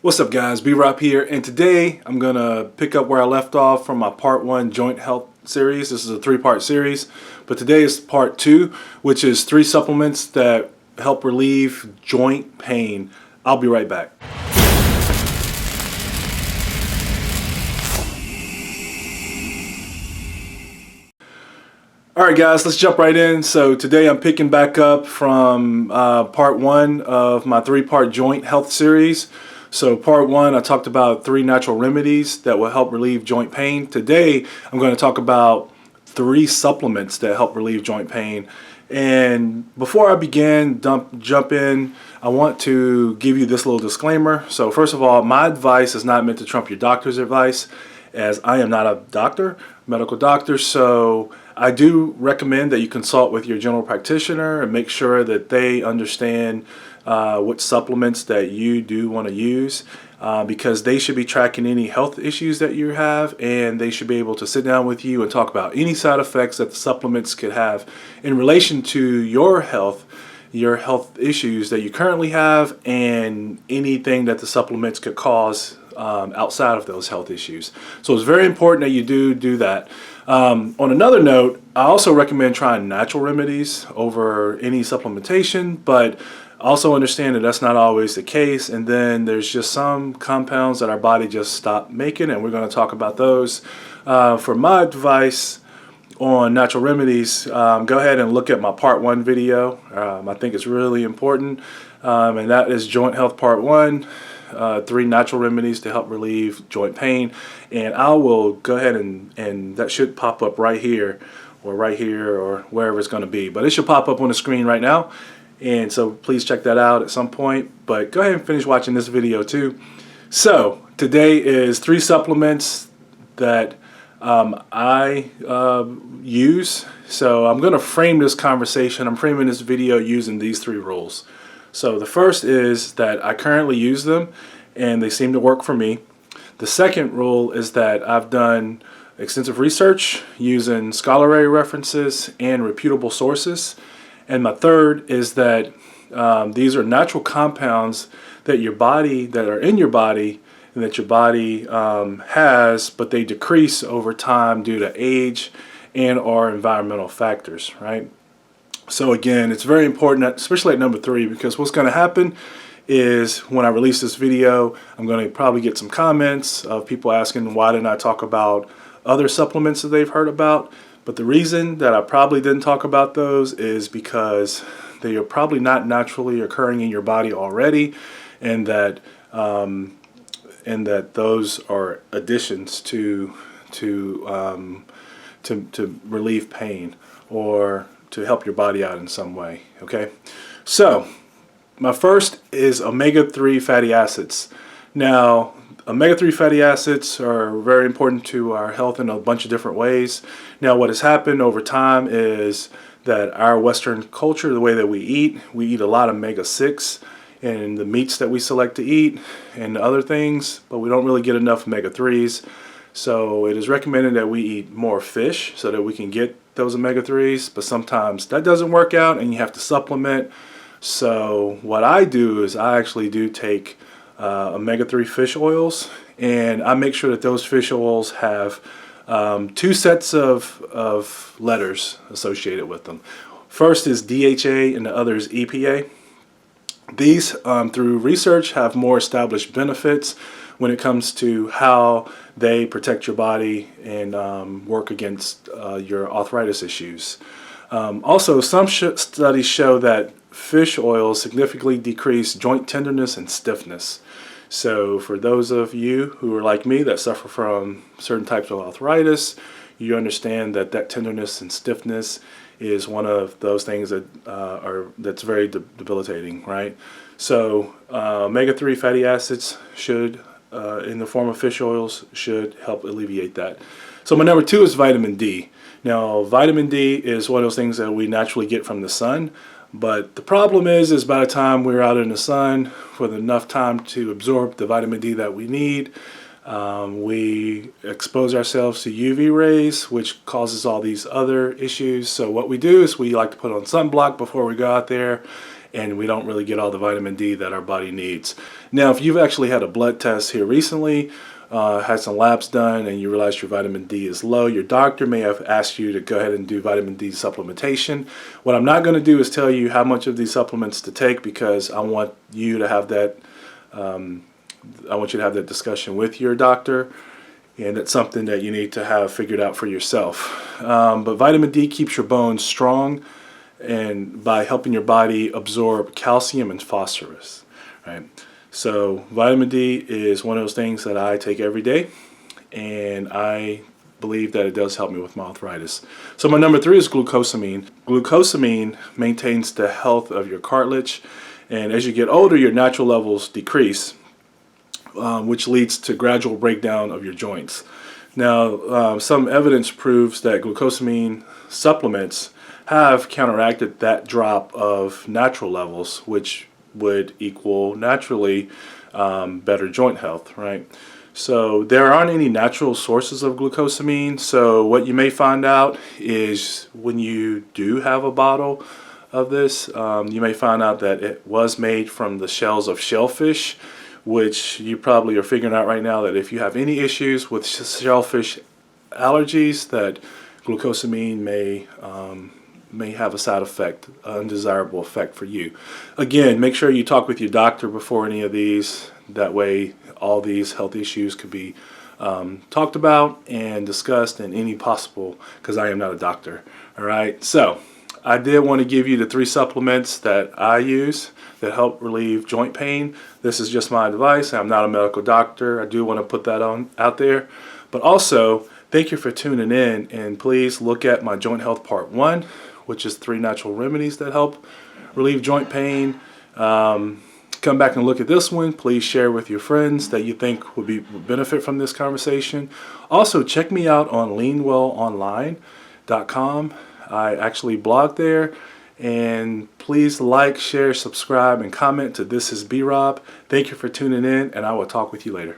What's up guys, B-Rob here, and today I'm going to pick up where I left off from my part 1 joint health series. This is a 3-part series, but today is part 2, which is 3 supplements that help relieve joint pain. I'll be right back. Alright guys, let's jump right in. So today I'm picking back up from part 1 of my 3-part joint health series. So part 1, I talked about 3 natural remedies that will help relieve joint pain. Today I'm going to talk about 3 supplements that help relieve joint pain. And before I begin, jump in, I want to give you this little disclaimer. So first of all, my advice is not meant to trump your doctor's advice, as I am not a doctor, medical doctor. So I do recommend that you consult with your general practitioner and make sure that they understand what supplements that you do want to use, because they should be tracking any health issues that you have, and they should be able to sit down with you and talk about any side effects that the supplements could have in relation to your health issues that you currently have, and anything that the supplements could cause outside of those health issues. So it's very important that you do that. On another note, I also recommend trying natural remedies over any supplementation, but also understand that that's not always the case, and then there's just some compounds that our body just stopped making, and we're going to talk about those. For my advice on natural remedies, go ahead and look at my part 1 video. I think it's really important, and that is Joint Health Part 1, 3 natural remedies to help relieve joint pain. And I will go ahead and that should pop up right here or wherever it's going to be, but it should pop up on the screen right now. And so please check that out at some point, but go ahead and finish watching this video too. So today is 3 supplements that I use. So I'm going to frame this conversation, I'm framing this video using these 3 rules. So the first is that I currently use them and they seem to work for me. The second rule is that I've done extensive research using scholarly references and reputable sources. And my third is that these are natural compounds that are in your body and that your body has, but they decrease over time due to age and or environmental factors, right? So again, it's very important, especially at number 3, because what's going to happen is when I release this video, I'm going to probably get some comments of people asking why didn't I talk about other supplements that they've heard about. But the reason that I probably didn't talk about those is because they are probably not naturally occurring in your body already, and that those are additions to relieve pain or to help your body out in some way. Okay, so my first is omega-3 fatty acids. Now, omega-3 fatty acids are very important to our health in a bunch of different ways. Now, what has happened over time is that our Western culture, the way that we eat a lot of omega-6 in the meats that we select to eat and other things, but we don't really get enough omega-3s. So it is recommended that we eat more fish so that we can get those omega-3s, but sometimes that doesn't work out and you have to supplement. So what I do is I actually do take omega-3 fish oils, and I make sure that those fish oils have 2 sets of letters associated with them. First is DHA and the other is EPA. These, through research, have more established benefits when it comes to how they protect your body and work against your arthritis issues. Also, some studies show that fish oils significantly decrease joint tenderness and stiffness. So for those of you who are like me that suffer from certain types of arthritis, you understand that tenderness and stiffness is one of those things that that's very debilitating, right? So omega-3 fatty acids should, in the form of fish oils, should help alleviate that. So my number 2 is vitamin D. Now, vitamin D is one of those things that we naturally get from the sun, but the problem is by the time we're out in the sun with enough time to absorb the vitamin D that we need, we expose ourselves to UV rays, which causes all these other issues. So what we do is we like to put on sunblock before we go out there, and we don't really get all the vitamin D that our body needs. Now, if you've actually had a blood test here recently, had some labs done, and you realize your vitamin D is low, your doctor may have asked you to go ahead and do vitamin D supplementation. What I'm not going to do is tell you how much of these supplements to take, because I want you to have that discussion with your doctor, and it's something that you need to have figured out for yourself. But vitamin D keeps your bones strong, and by helping your body absorb calcium and phosphorus, right? So vitamin D is one of those things that I take every day, and I believe that it does help me with my arthritis. So my number 3 is glucosamine. Glucosamine maintains the health of your cartilage, and as you get older, your natural levels decrease, which leads to gradual breakdown of your joints. Now, some evidence proves that glucosamine supplements have counteracted that drop of natural levels, which would equal naturally better joint health, right? So there aren't any natural sources of glucosamine. So what you may find out is when you do have a bottle of this, you may find out that it was made from the shells of shellfish, which you probably are figuring out right now that if you have any issues with shellfish allergies, that glucosamine may have a side effect, undesirable effect for you. Again, make sure you talk with your doctor before any of these. That way all these health issues could be talked about and discussed in any possible, because I am not a doctor. All right, so I did want to give you the 3 supplements that I use that help relieve joint pain. This is just my advice. I'm not a medical doctor. I do want to put that out there. But also, thank you for tuning in, and please look at my Joint Health Part 1, which is 3 natural remedies that help relieve joint pain. Come back and look at this one. Please share with your friends that you think would benefit from this conversation. Also, check me out on leanwellonline.com. I actually blog there. And please like, share, subscribe, and comment to This Is B-Rob. Thank you for tuning in, and I will talk with you later.